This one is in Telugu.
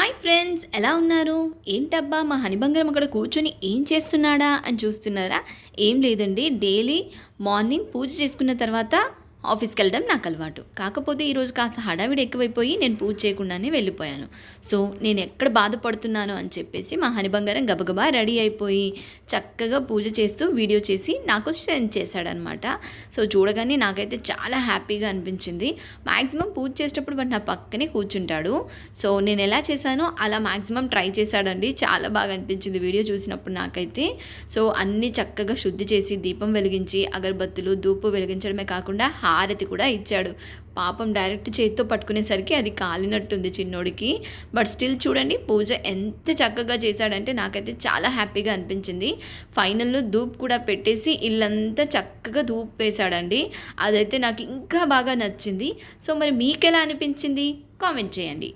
హాయ్ ఫ్రెండ్స్, ఎలా ఉన్నారు? ఏంటబ్బా మా హనిబంగారం అక్కడ కూర్చొని ఏం చేస్తున్నాడా అని చూస్తున్నారా? ఏం లేదండి, డైలీ మార్నింగ్ పూజ చేసుకున్న తర్వాత ఆఫీస్కి వెళ్ళడం నాకు అలవాటు. కాకపోతే ఈరోజు కాస్త హడావిడి ఎక్కువైపోయి నేను పూజ చేయకుండానే వెళ్ళిపోయాను. సో నేను ఎక్కడ బాధపడుతున్నాను అని చెప్పేసి మా హనిబంగారం గబగబా రెడీ అయిపోయి చక్కగా పూజ చేస్తూ వీడియో చేసి నాకు సెండ్ చేశాడనమాట. సో చూడగానే నాకైతే చాలా హ్యాపీగా అనిపించింది. మ్యాక్సిమం పూజ చేసేటప్పుడు వాడు నా పక్కనే కూర్చుంటాడు. సో నేను ఎలా చేశానో అలా మ్యాక్సిమం ట్రై చేశాడండి. చాలా బాగా అనిపించింది వీడియో చూసినప్పుడు నాకైతే. సో అన్నీ చక్కగా శుద్ధి చేసి దీపం వెలిగించి అగరబత్తులు ధూపు వెలిగించడమే కాకుండా హారతి కూడా ఇచ్చాడు. పాపం డైరెక్ట్ చేతితో పట్టుకునేసరికి అది కాలినట్టుంది చిన్నోడికి. బట్ స్టిల్ చూడండి పూజ ఎంత చక్కగా చేశాడంటే నాకైతే చాలా హ్యాపీగా అనిపించింది. ఫైనల్లో ధూప్ కూడా పెట్టేసి ఇల్లంతా చక్కగా ధూప్ వేశాడండి. అదైతే నాకు ఇంకా బాగా నచ్చింది. సో మరి మీకు ఎలా అనిపించింది కామెంట్ చేయండి.